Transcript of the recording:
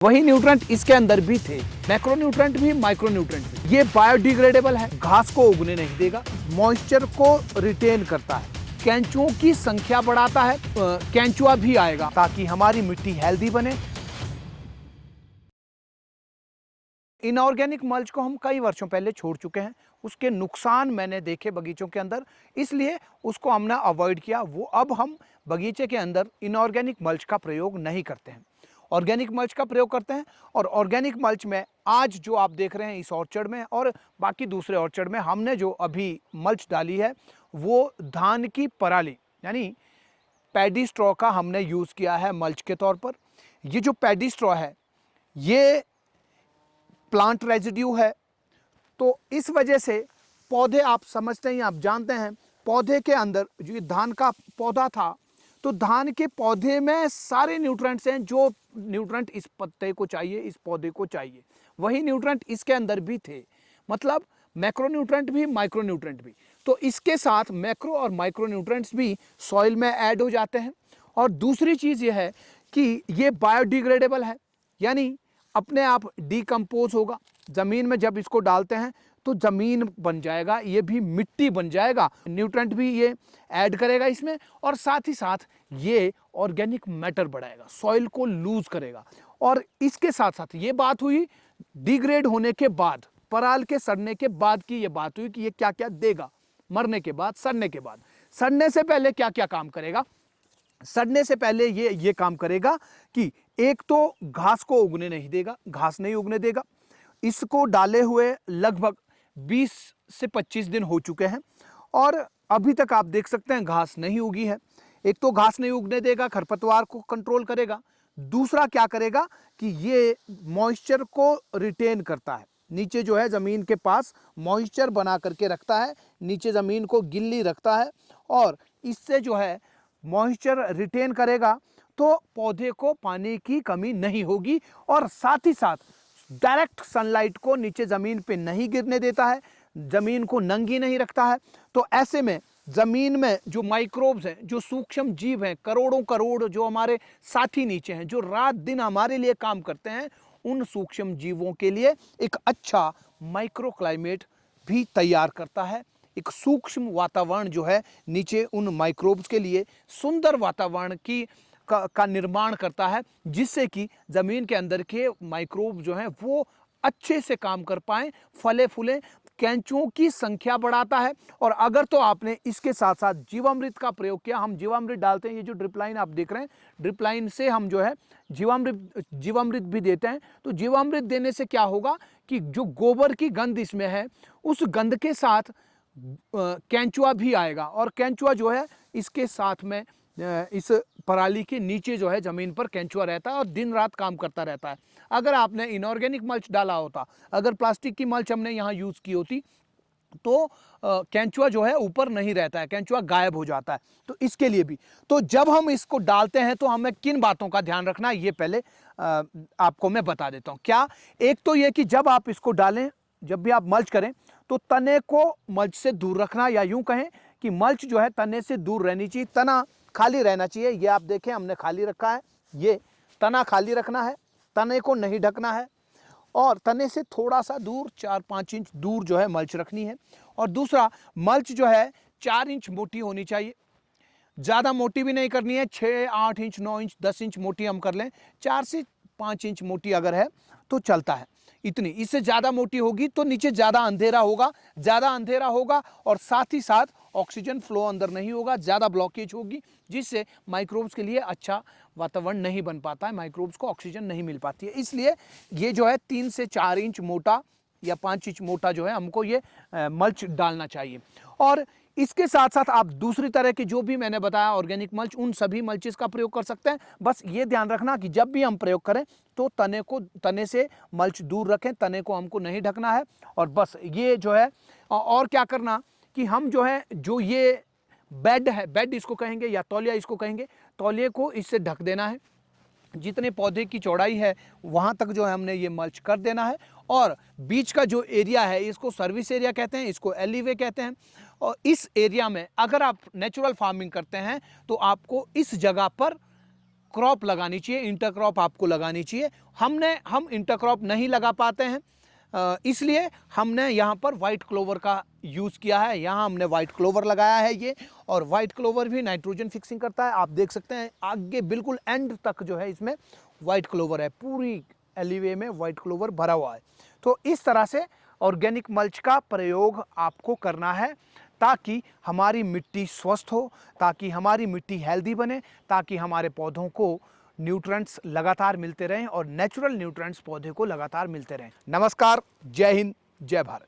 वही न्यूट्रेंट इसके अंदर भी थे, मैक्रो न्यूट्रेंट भी, माइक्रो न्यूट्रेंट भी। ये बायोडिग्रेडेबल है, घास को उगने नहीं देगा, मॉइस्चर को रिटेन करता है, केंचुओं की संख्या बढ़ाता है, केंचुआ भी आएगा ताकि हमारी मिट्टी हेल्दी बने। इनऑर्गेनिक मल्च को हम कई वर्षों पहले छोड़ चुके हैं, उसके नुकसान मैंने देखे बगीचों के अंदर, इसलिए उसको हमने अवॉइड किया। वो अब हम बगीचे के अंदर इनऑर्गेनिक मल्च का प्रयोग नहीं करते हैं, ऑर्गेनिक मल्च का प्रयोग करते हैं। और ऑर्गेनिक मल्च में आज जो आप देख रहे हैं इस ऑर्चर्ड में और बाकी दूसरे ऑर्चर्ड में हमने जो अभी मल्च डाली है वो धान की पराली यानी पैडी स्ट्रॉ का हमने यूज़ किया है मल्च के तौर पर। ये जो पैडी स्ट्रॉ है ये प्लांट रेजिड्यू है, तो इस वजह से पौधे, आप समझते हैं, आप जानते हैं, पौधे के अंदर जो ये धान का पौधा था तो धान के पौधे में सारे न्यूट्रेंट्स हैं जो न्यूट्रेंट इस पत्ते को चाहिए, इस पौधे को चाहिए, वही न्यूट्रेंट इसके अंदर भी थे। मतलब मैक्रो न्यूट्रेंट भी, माइक्रो न्यूट्रेंट भी। तो इसके साथ मैक्रो और माइक्रो न्यूट्रेंट्स भी सॉइल में ऐड हो जाते हैं। और दूसरी चीज़ यह है कि ये बायोडिग्रेडेबल है, यानी अपने आप डिकम्पोज होगा। ज़मीन में जब इसको डालते हैं तो ज़मीन बन जाएगा, ये भी मिट्टी बन जाएगा, न्यूट्रेंट भी ये ऐड करेगा इसमें, और साथ ही साथ ये ऑर्गेनिक मैटर बढ़ाएगा, सॉइल को लूज करेगा। और इसके साथ साथ ये बात हुई डिग्रेड होने के बाद, पराल के सड़ने के बाद की ये बात हुई कि ये क्या क्या देगा, मरने के बाद, सड़ने के बाद। सड़ने से पहले क्या क्या काम करेगा? सड़ने से पहले ये काम करेगा कि एक तो घास को उगने नहीं देगा, घास नहीं उगने देगा। इसको डाले हुए लगभग 20 से 25 दिन हो चुके हैं और अभी तक आप देख सकते हैं घास नहीं उगी है। एक तो घास नहीं उगने देगा, खरपतवार को कंट्रोल करेगा। दूसरा क्या करेगा कि ये मॉइस्चर को रिटेन करता है, नीचे जो है ज़मीन के पास मॉइस्चर बना करके रखता है, नीचे ज़मीन को गिल्ली रखता है और इससे जो है मॉइस्चर रिटेन करेगा तो पौधे को पानी की कमी नहीं होगी। और साथ ही साथ डायरेक्ट सनलाइट को नीचे ज़मीन पे नहीं गिरने देता है, ज़मीन को नंगी नहीं रखता है। तो ऐसे में ज़मीन में जो माइक्रोब्स हैं, जो सूक्ष्म जीव हैं, करोड़ों करोड़ जो हमारे साथी नीचे हैं, जो रात दिन हमारे लिए काम करते हैं, उन सूक्ष्म जीवों के लिए एक अच्छा माइक्रो क्लाइमेट भी तैयार करता है। एक सूक्ष्म वातावरण जो है नीचे उन माइक्रोब्स के लिए सुंदर वातावरण का निर्माण करता है, जिससे कि ज़मीन के अंदर के माइक्रोब जो हैं वो अच्छे से काम कर पाएँ, फले फूलें, केंचुओं की संख्या बढ़ाता है। और अगर तो आपने इसके साथ साथ जीवामृत का प्रयोग किया, हम जीवामृत डालते हैं, ये जो ड्रिप लाइन आप देख रहे हैं, ड्रिप लाइन से हम जो है जीवामृत भी देते हैं। तो जीवामृत देने से क्या होगा कि जो गोबर की गंध इसमें है, उस गंध के साथ केंचुआ भी आएगा और केंचुआ जो है इसके साथ में इस पराली के नीचे जो है ज़मीन पर केंचुआ रहता है और दिन रात काम करता रहता है। अगर आपने इनऑर्गेनिक मल्च डाला होता, अगर प्लास्टिक की मल्च हमने यहाँ यूज़ की होती तो केंचुआ जो है ऊपर नहीं रहता है, केंचुआ गायब हो जाता है। तो इसके लिए भी, तो जब हम इसको डालते हैं तो हमें किन बातों का ध्यान रखना है ये पहले आपको मैं बता देता हूँ। क्या? एक तो ये कि जब आप इसको डालें, जब भी आप मल्च करें तो तने को मल्च से दूर रखना, या यूं कहें कि मल्च जो है तने से दूर रहनी चाहिए, तना खाली रहना चाहिए। ये आप देखें हमने खाली रखा है, ये तना खाली रखना है, तने को नहीं ढकना है और तने से थोड़ा सा दूर 4-5 इंच दूर जो है मल्च रखनी है। और दूसरा, मल्च जो है 4 इंच मोटी होनी चाहिए, ज़्यादा मोटी भी नहीं करनी है, 6-8 इंच 9 इंच 10 इंच मोटी हम कर लें, 4 से 5 इंच मोटी अगर है तो चलता है इतनी। इससे ज़्यादा मोटी होगी तो नीचे ज़्यादा अंधेरा होगा और साथ ही साथ ऑक्सीजन फ्लो अंदर नहीं होगा, ज़्यादा ब्लॉकेज होगी, जिससे माइक्रोब्स के लिए अच्छा वातावरण नहीं बन पाता है, माइक्रोब्स को ऑक्सीजन नहीं मिल पाती है। इसलिए ये जो है 3 से 4 इंच मोटा या 5 इंच मोटा जो है हमको ये मल्च डालना चाहिए। और इसके साथ साथ आप दूसरी तरह की जो भी मैंने बताया ऑर्गेनिक मल्च, उन सभी मल्चेस का प्रयोग कर सकते हैं। बस ये ध्यान रखना कि जब भी हम प्रयोग करें तो तने से मल्च दूर रखें, तने को हमको नहीं ढकना है। और बस ये जो है, और क्या करना कि हम जो है, जो ये बेड है, बेड इसको कहेंगे या तौलिया इसको कहेंगे, तौलिए को इससे ढक देना है। जितने पौधे की चौड़ाई है वहाँ तक जो है हमने ये मल्च कर देना है। और बीच का जो एरिया है इसको सर्विस एरिया कहते हैं, इसको एलिवे कहते हैं। और इस एरिया में अगर आप नेचुरल फार्मिंग करते हैं तो आपको इस जगह पर क्रॉप लगानी चाहिए, इंटरक्रॉप आपको लगानी चाहिए। हम इंटरक्रॉप नहीं लगा पाते हैं, इसलिए हमने यहाँ पर वाइट क्लोवर का यूज़ किया है। यहाँ हमने वाइट क्लोवर लगाया है ये, और वाइट क्लोवर भी नाइट्रोजन फिक्सिंग करता है। आप देख सकते हैं आगे बिल्कुल एंड तक जो है इसमें वाइट क्लोवर है, पूरी एलिवे में वाइट क्लोवर भरा हुआ है। तो इस तरह से ऑर्गेनिक मल्च का प्रयोग आपको करना है ताकि हमारी मिट्टी स्वस्थ हो, ताकि हमारी मिट्टी हेल्दी बने, ताकि हमारे पौधों को न्यूट्रिएंट्स लगातार मिलते रहें और नेचुरल न्यूट्रिएंट्स पौधे को लगातार मिलते रहें। नमस्कार, जय हिंद, जय भारत।